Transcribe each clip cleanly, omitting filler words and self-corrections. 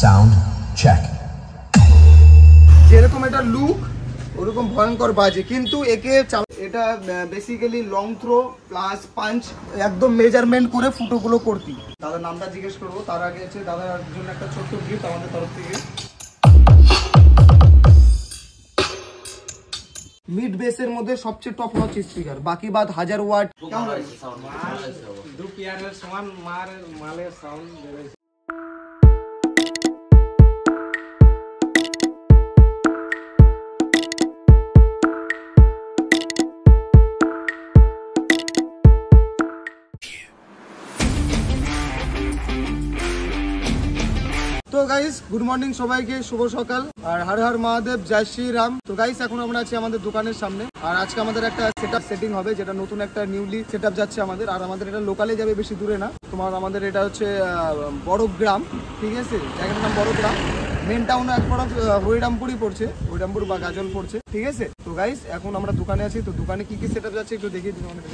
Sound check. যেরকম এটা look ওরকম ভয়ঙ্কর বাজে, কিন্তু একে এটা basically long throw plus punch একদম মেজারমেন্ট করে ফুটোগুলো করতি। দাদার নামটা জিজ্ঞেস করবো, তার আগে হচ্ছে দাদার জন্য একটা ছোট্ট গিফট আমাদের তরফ থেকে। মিড বেসের মধ্যে সবচেয়ে টপ নচ স্পিকার, বাকি বাদ 1000 ওয়াট। কেমন লাগছে সাউন্ড? দু পিয়ারের সমান মালের সাউন্ড বেরোয়। তো গাইস গুড মর্নিং সবাইকে, শুভ সকাল আর হর হর মহাদেব, জয় শ্রী রাম। তো গাইস এখন আমরা আছি আমাদের দোকানের সামনে, আর আজকে আমাদের একটা সেটিং হবে, যেটা নতুন একটা নিউলি সেটআপ যাচ্ছে আমাদের। আর আমাদের এটা লোকালে যাবে, বেশি দূরে না। তোমার আমাদের এটা হচ্ছে বড়গ্রাম, ঠিক আছে, জায়গাটার নাম বড়গ্রাম। মেন টাউন একবার হরিরামপুরই পড়ছে, হরিরামপুর বা গাজল পড়ছে, ঠিক আছে। তো গাইস এখন আমরা দোকানে আছি, তো দোকানে কি কি সেটআপ যাচ্ছে একটু দেখিয়ে দিই আমাদের।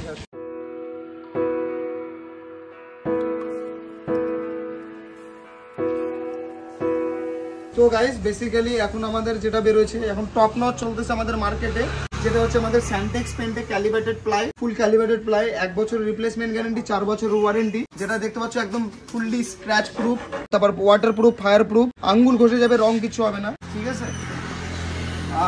তো গাইস বেসিক্যালি এখন আমাদের যেটা বেরোচ্ছে, এখন টপ নচ চলতেছে আমাদের মার্কেটে, যেটা হচ্ছে আমাদের স্যান্টেক্স পেন্টে ক্যালিব্রেটেড প্লাই, ফুল ক্যালিব্রেটেড প্লাই, 1 বছরের রিপ্লেসমেন্ট গ্যারান্টি, 4 বছরের ওয়ারেন্টি। যেটা দেখতে পাচ্ছ একদম ফুললি স্ক্র্যাচ প্রুফ, তারপর ওয়াটার প্রুফ, ফায়ার প্রুফ, আঙ্গুল ঘষে যাবে, রং কিছু হবে না, ঠিক আছে।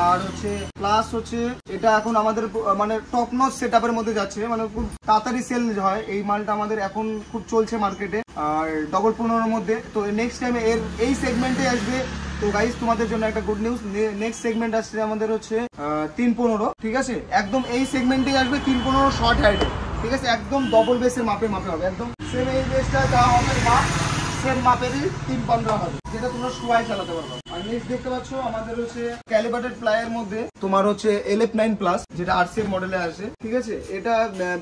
আর হচ্ছে প্লাস হচ্ছে এটা এখন আমাদের মানে টপ নচ সেটআপের মধ্যে যাচ্ছে, মানে খুব তাড়াতাড়ি সেল হয় এই মালটা, আমাদের এখন খুব চলছে মার্কেটে, আর 15 মধ্যে। তো নেক্সট টাইমে এই সেগমেন্টে আসবে। তো গাইস তোমাদের জন্য একটা গুড নিউজ, নেক্সট সেগমেন্ট আসছে আমাদের হচ্ছে 315, ঠিক আছে। একদম এই সেগমেন্টে আসবে 315 শর্ট হাইট, ঠিক আছে, একদম ডবল বেসের মাপে হবে, একদম সেম এই বেসটা যা হবে মাপ সেম মাপেরই 315 হবে, যেটা তোমরা সবাই চালাতে পারবে। আর নেক্সট দেখতে পাচ্ছ আমাদের হচ্ছে ক্যালিব্রেটেড প্লাইয়ের মধ্যে তোমার হচ্ছে LF9 প্লাস, যেটা RCF মডেলে আসে, ঠিক আছে। এটা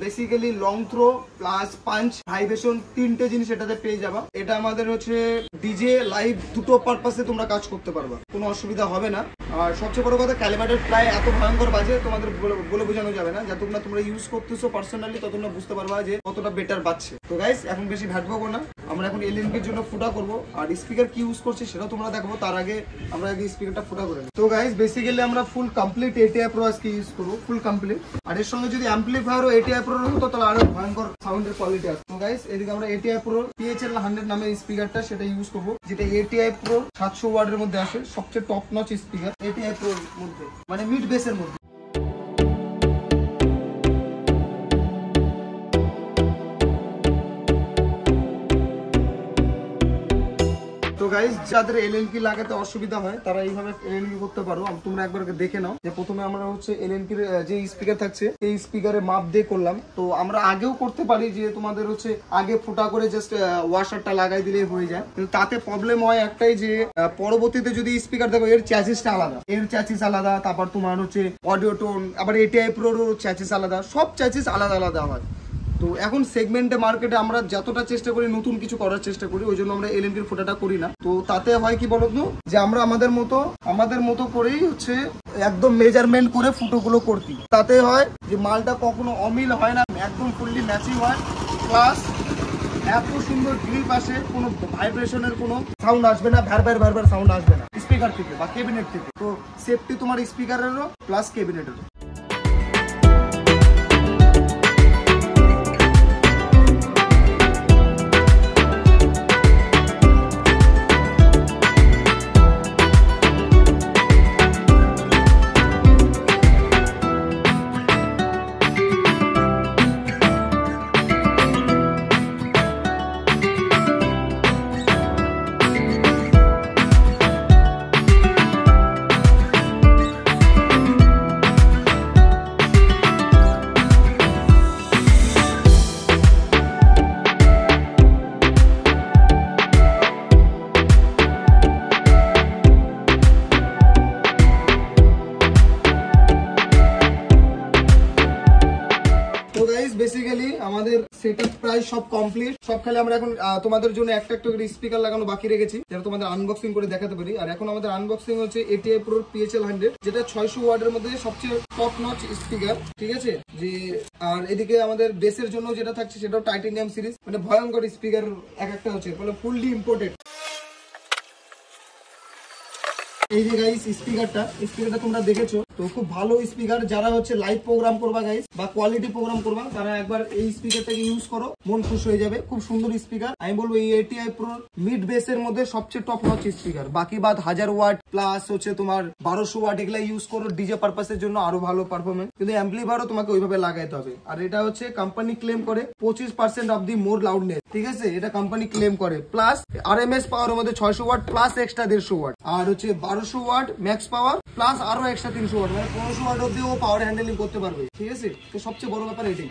basically long throw plus punch vibration 3টে জিনিস এটাতে পেয়ে যাবা। এটা আমাদের হচ্ছে ডিজে লাইভ দুটো পারপাসে তোমরা কাজ করতে পারবা, কোনো অসুবিধা হবে না। আর সবচেয়ে বড় কথা, ক্যালিব্রেটেড প্লাই এত ভয়ঙ্কর বাজে তোমাদের বলে বোঝানো যাবে না। যতক্ষণ না তোমরা ইউজ করতেছো পার্সোনালি, ততক্ষণ না বুঝতে পারবা যে কতটা বেটার বাজছে। তো গাইস এখন বেশি ভাটবো না, আমরা এখন এলএনকির জন্য ফুটা করবো, আর স্পিকার কি ইউজ করছি সেটা তোমরা দেখবো। তার আগে আমরা আগে স্পিকারটা ফুটা করে নিই। তো গাইস বেসিক্যালি আমরা ফুল কমপ্লিট ATI Pro আজকে ইউজ করবো, ফুল কমপ্লিট। আর এর সঙ্গে যদি অ্যাম্পলিফায়ারও ATI Pro হতো তাহলে আরো ভয়ঙ্কর সাউন্ডের কোয়ালিটি আসতো। তো গাইস এদিকে আমরা ATI Pro PHL 100 নামের স্পিকারটা সেটা ইউজ করবো, যেটা ATI Pro 700 ওয়াটের মধ্যে আসে, সবচেয়ে top notch speaker ATI Pro এর মধ্যে, মানে মিড বেসের মধ্যে। তো গাইস যাদের এলএনকি লাগাতে অসুবিধা হয় তারা এইভাবে এলএনকি করতে পারো। তোমরা একবার দেখে নাও যে প্রথমে আমরা হচ্ছে এলএনকির যে স্পিকার থাকছে এই স্পিকারে মাপ দিয়ে করলাম। তো আমরা আগেও করতে পারি যে তোমাদের হচ্ছে আগে ফুটা করে জাস্ট ওয়াশারটা লাগাই দিলেই হয়ে যায়, কিন্তু তাতে প্রবলেম হয় একটাই যে পরবর্তীতে যদি স্পিকার দেখো এর চ্যাসিসটা আলাদা, এর চ্যাসিস আলাদা, তারপর তোমার হচ্ছে অডিও টোন, আবার ATI Proর চ্যাসিস আলাদা, সব চ্যাসিস আলাদা আলাদা হয়। তো এখন সেগমেন্টে মার্কেটে আমরা যতটা চেষ্টা করি নতুন কিছু করার চেষ্টা করি, ওই জন্য আমরা এলএনকির ফোটাটা করি না। তো তাতে হয় কি বলতো, যে আমরা আমাদের মতো করেই হচ্ছে একদম মেজারমেন্ট করে ফুটোগুলো করতি। তাতে হয় যে মালটা কখনো অমিল হয় না, একদম ফুললি ম্যাচিং হয়, প্লাস এত সুন্দর গ্রিপ আসে, কোনো ভাইব্রেশনের কোনো সাউন্ড আসবে না, ভ্যার সাউন্ড আসবে না স্পিকার থেকে বা ক্যাবিনেট থেকে। তো সেফটি তোমার স্পিকারেরও প্লাস ক্যাবিনেটেরও। বেসিক্যালি আমাদের সেটআপ প্রায় সব কমপ্লিট, সব খালি আমরা এখন তোমাদের জন্য একটা একটা করে স্পিকার লাগানো বাকি রেখেছি, যেটা তোমাদের আনবক্সিং করে দেখাতে পারি। আর এখন আমাদের আনবক্সিং হচ্ছে ATI Pro PHL 100, যেটা 600 ওয়াটের মধ্যে সবচেয়ে টপ নচ স্পিকার, ঠিক আছে। যে আর এদিকে আমাদের বেসের জন্য যেটা থাকছে সেটাও টাইটেনিয়াম সিরিজ, মানে ভয়ঙ্কর স্পিকার এক একটা হচ্ছে, মানে ফুললি ইম্পোর্টেড। এই যে গাইস স্পিকারটা তোমরা দেখেছো তো, খুব ভালো স্পিকার। যারা হচ্ছে লাইভ প্রোগ্রাম করবা গাইস বা কোয়ালিটি প্রোগ্রাম করবা, তারা একবার এই স্পিকারটাকে ইউজ করো, মন খুশ হয়ে যাবে। খুব সুন্দর স্পিকার। আমি বলবো এই ATI Pro মিড বেসের মধ্যে সবচেয়ে টপ নচ স্পিকার। বাকি বাদ 1000 ওয়াট প্লাস হচ্ছে তোমার 1200 ওয়াট এগুলা ইউজ করো ডিজে পারপাসের জন্য, আরো ভালো পারফরমেন্স, কিন্তু অ্যাম্পলিফায়ারও তোমাকে ওইভাবে লাগাইতে হবে। আর এটা হচ্ছে কোম্পানি ক্লেম করে 25% অফ দি মোর লাউডনেস, ঠিক আছে, এটা কোম্পানি ক্লেম করে। প্লাস RMS পাওয়ারের মধ্যে 600 ওয়াট প্লাস এক্সট্রা 150 ওয়াট, আর হচ্ছে 1200 ওয়াট ম্যাক্স পাওয়ার প্লাস আরো এক্সট্রা 300 ওয়াট, মানে 1500 ওয়াট অব্দি ও পাওয়ার হ্যান্ডেলিং করতে পারবে, ঠিক আছে। তো সবচেয়ে বড় ব্যাপার এটাই,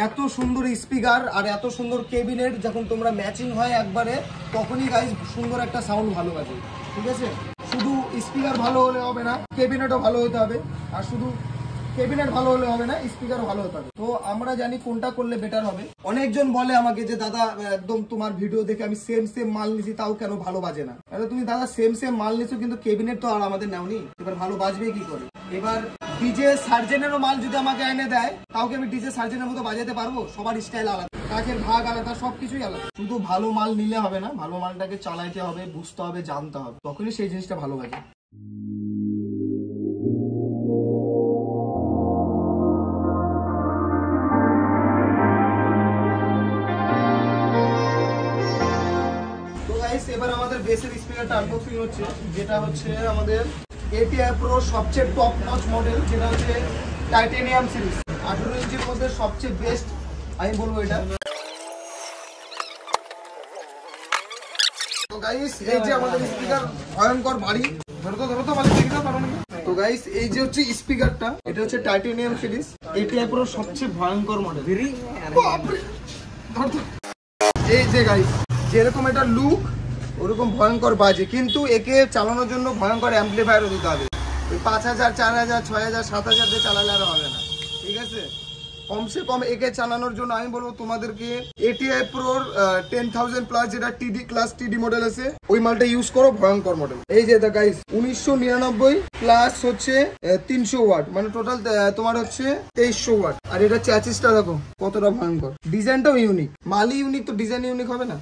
এত সুন্দর স্পিকার আর এত সুন্দর কেবিনেট যখন তোমরা ম্যাচিং হয় একবারে, তখনই গাইস সুন্দর একটা সাউন্ড ভালো বাজে, ঠিক আছে। শুধু স্পিকার ভালো হলে হবে না, কেবিনেটও ভালো হতে হবে। আর শুধু ক্যাবিনেট ভালো হলে হবে না, স্পিকারও ভালো হতে হবে। তো আমরা জানি কোনটা করলে বেটার হবে। অনেকজন বলে আমাকে যে দাদা একদম তোমার ভিডিও দেখে আমি সেম মাল নিছি, তাও কেন ভালো বাজে না। তাহলে তুমি দাদা সেম মাল নিছো, কিন্তু ক্যাবিনেট তো আর আমাদের নেওনি, এবার ভালো বাজবে কি করে। এবার ডিজে সার্জেনেরও মাল যদি আমাকে এনে দেয়, তাও কি আমি ডিজে সার্জেনের মতো বাজাতে পারবো? সবার স্টাইল আলাদা, কাঠের ভাগ আলাদা, সবকিছুই আলাদা। শুধু ভালো মাল নিলে হবে না, ভালো মালটাকে চালাইতে হবে, বুঝতে হবে, জানতে হবে, তখনই সেই জিনিসটা ভালো বাজে। এবার আমাদের বেসের স্পিকারটা আনবক্সিং হচ্ছে, যেটা হচ্ছে আমাদের ATI Pro সবচেয়ে টপ নচ মডেল, যেটা হচ্ছে টাইটেনিয়াম সিরিজ। 18 ইঞ্চির মধ্যে সবচেয়ে বেস্ট আমি বলবো এটা। তো গাইস এই যে আমাদের স্পিকার ভয়ঙ্কর ভারী, ধরো তো মানে দেখতে পারো না। তো গাইস এই যে হচ্ছে স্পিকারটা, এটা হচ্ছে টাইটেনিয়াম সিরিজ, ATI Pro সবচেয়ে ভয়ঙ্কর মডেল। এই যে গাইস যেরকম এটা লুক ওরকম ভয়ঙ্কর বাজে, কিন্তু একে চালানোর জন্য ভয়ঙ্কর অ্যাম্পলিফায়ারও দিতে হবে। ওই 5000 4000 6000 7000 দিয়ে চালালে আর হবে না, ঠিক আছে। কমসে কম একে চালানোর জন্য আমি বলবো তোমাদেরকে ATI Pro 10,000 প্লাস, যেটা TD ক্লাস TD মডেল আছে, ওই মালটা ইউজ করো, ভয়ঙ্কর মডেল। এই যে গাইস 1999 প্লাস হচ্ছে 300 ওয়াট, মানে টোটাল তোমার হচ্ছে 2300 ওয়াট। আর এটা চ্যাচিসটা দেখো কতটা ভয়ঙ্কর, ডিজাইনটাও ইউনিক। মালই ইউনিক তো ডিজাইন ইউনিক হবে না।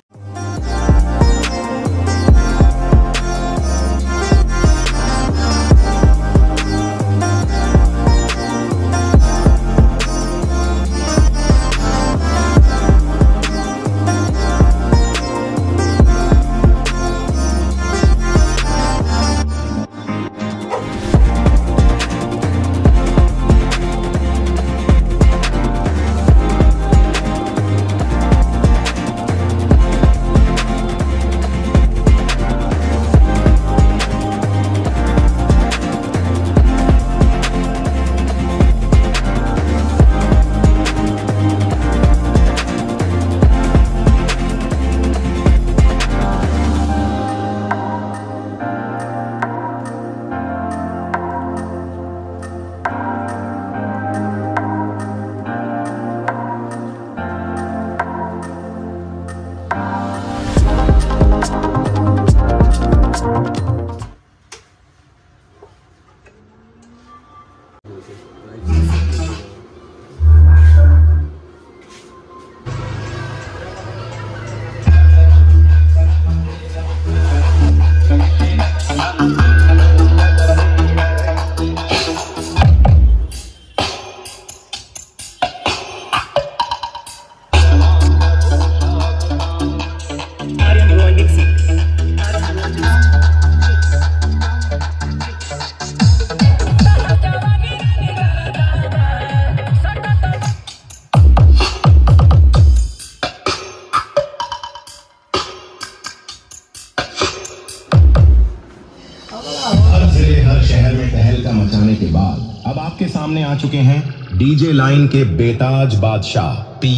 मचाने के बाद अब आपके सामने आ चुके हैं डीजे लाइन के बेताज बादशाह पी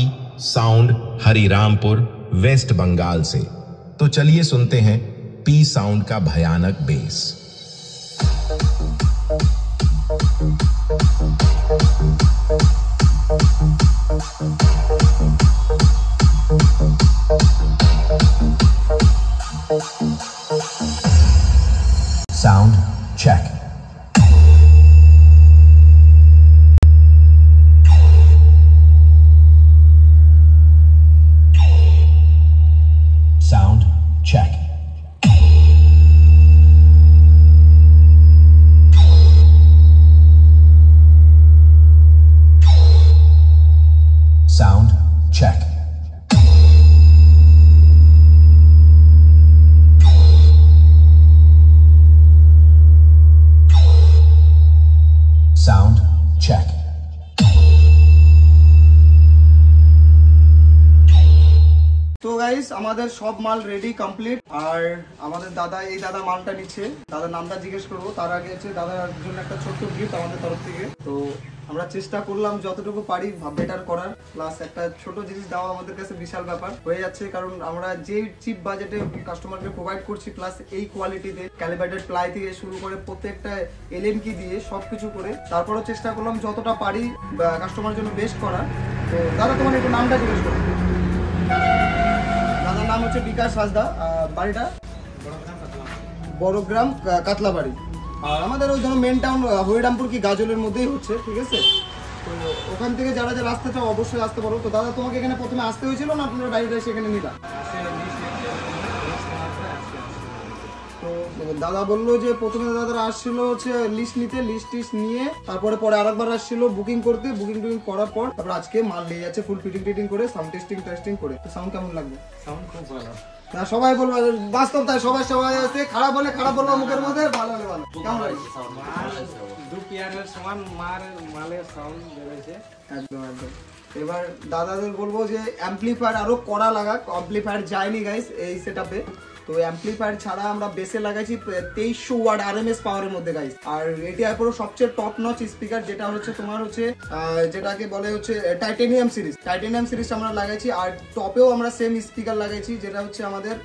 साउंड हरिरामपुर वेस्ट बंगाल से। तो चलिए सुनते हैं पी साउंड का भयानक base. Sound check. Sound check. Guys আমাদের সব মাল রেডি কমপ্লিট। আর আমাদের দাদা, এই দাদা মালটা নিচ্ছে, দাদার নামটা জিজ্ঞেস করবো। তার আগে হচ্ছে দাদার জন্য একটা ছোট্ট গিফট আমাদের তরফ থেকে। তো আমরা চেষ্টা করলাম যতটুকু পারি বেটার করার, প্লাস একটা ছোট জিনিস দেওয়া আমাদের কাছে বিশাল ব্যাপার হয়ে যাচ্ছে, কারণ আমরা যে চিপ বাজেটে কাস্টমারকে প্রোভাইড করছি, প্লাস এই কোয়ালিটিতে ক্যালিব্রেটেড প্লাই থেকে শুরু করে প্রত্যেকটা এলএমকি দিয়ে সবকিছু করে, তারপরেও চেষ্টা করলাম যতটা পারি কাস্টমারের জন্য বেস্ট করার। তো দাদা তোমার একটু নামটা জিজ্ঞেস করো। দাদার নাম হচ্ছে বিকাশ হাসদা, বাড়িটা বড়গ্রাম কাতলাবাড়ি। আর আমাদের ওই ধরো মেন টাউন হরিরামপুর কি গাজলের মধ্যেই হচ্ছে, ঠিক আছে। তো ওখান থেকে যারা যারা আসতে চাও অবশ্যই আসতে পারো। তো দাদা তোমাকে এখানে প্রথমে আসতে হয়েছিল না তোমরা ডাইরেক্ট এসে এখানে নিলা? তো দাদা বললো যে প্রথমে দাদারা আসছিল হচ্ছে লিস্ট নিতে, লিস্ট নিয়ে তারপরে আরেকবার আসছিল বুকিং করতে, বুকিং করার পর তারপর আজকে মাল নিয়ে যাচ্ছে ফুল ফিটিং করে, সাউন্ড টেস্টিং করে। তো সাউন্ড কেমন লাগবে? সাউন্ড খুব ভালো। না সবাই বলবো, বাস্তব তাই, সবাই আছে, খারাপ হলে খারাপ বলবো মুখের মধ্যে, ভালো হলে ভালো। কেমন লাগছে? দু পেয়ারের সমান মালের সাউন্ড বেরোচ্ছে একদম। এবার দাদাদের বলবো যে অ্যাম্পলিফায়ার আরো কড়া লাগাক। অ্যাম্পলিফায়ার যায়নি গাইস এই সেটআপে। তো অ্যাম্পলিফায়ার ছাড়া আমরা বেসে লাগাইছি 2300 ওয়াট আরএমএস পাওয়ারের মধ্যে গাইস। আর এটি এরপরও সবচেয়ে টপ নচ স্পিকার, যেটা হচ্ছে তোমার হচ্ছে যেটাকে বলে হচ্ছে টাইটেনিয়াম সিরিজ আমরা লাগাইছি। আর টপেও আমরা সেম স্পিকার লাগাইছি, যেটা হচ্ছে আমাদের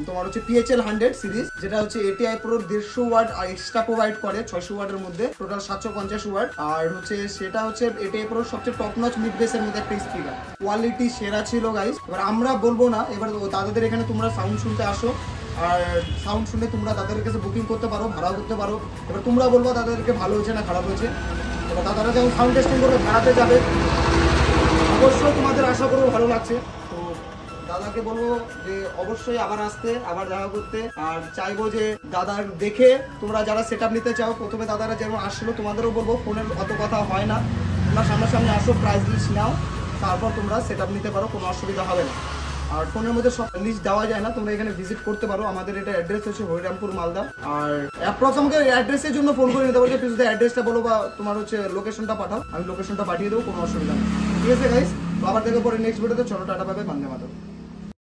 তোমার হচ্ছে PHL 100 সিরিজ, যেটা হচ্ছে ATI Pro 150 ওয়াট আর এক্সট্রা প্রোভাইড করে 600 ওয়াটের মধ্যে, টোটাল 750 ওয়াট। আর হচ্ছে সেটা হচ্ছে ATI Pro সবচেয়ে টপ নচ মিড বেসের মধ্যে একটা স্পিকার, কোয়ালিটি সেরা ছিল গাইস। এবার আমরা বলবো না, এবার দাদাদের এখানে তোমরা সাউন্ড শুনতে আসো, আর সাউন্ড শুনে তোমরা তাদের কাছে বুকিং করতে পারো, ভাড়া করতে পারো। এবার তোমরা বলবো তাদেরকে ভালো হয়েছে না খারাপ হয়েছে। এবার দাদারা যখন সাউন্ড টেস্টিং করবে, ভাড়াতে যাবে, অবশ্যই তোমাদের আশা করবো ভালো লাগছে। তো দাদাকে বলবো যে অবশ্যই আবার আসতে, আবার দেখা করতে। আর চাইবো যে দাদার দেখে তোমরা যারা সেট আপ নিতে চাও, প্রথমে দাদারা যেমন আসলো, তোমাদেরও বলবো ফোনের অত কথা হয় না, তোমরা সামনাসামনি আসো, প্রাইস লিস্ট নাও, তারপর তোমরা সেট আপ নিতে পারো, কোনো অসুবিধা হবে না। আর ফোনের মধ্যে সব লিস্ট দেওয়া যায় না, তোমরা এখানে ভিজিট করতে পারো। আমাদের এটা অ্যাড্রেস হচ্ছে হরিরামপুর মালদা। আর অ্যাপ্রক্স আমাকে অ্যাড্রেসের জন্য ফোন করে নিতে পারো, শুধু অ্যাড্রেসটা বলো বা তোমার হচ্ছে লোকেশনটা পাঠাও, আমি লোকেশনটা পাঠিয়ে দেবো, কোনো অসুবিধা নেই। ঠিক আছে গাইস, তো আবার দেখে পরে নেক্সট ভিডিওতে। চলো টাটা, পাবে, বন্দে মাতরম।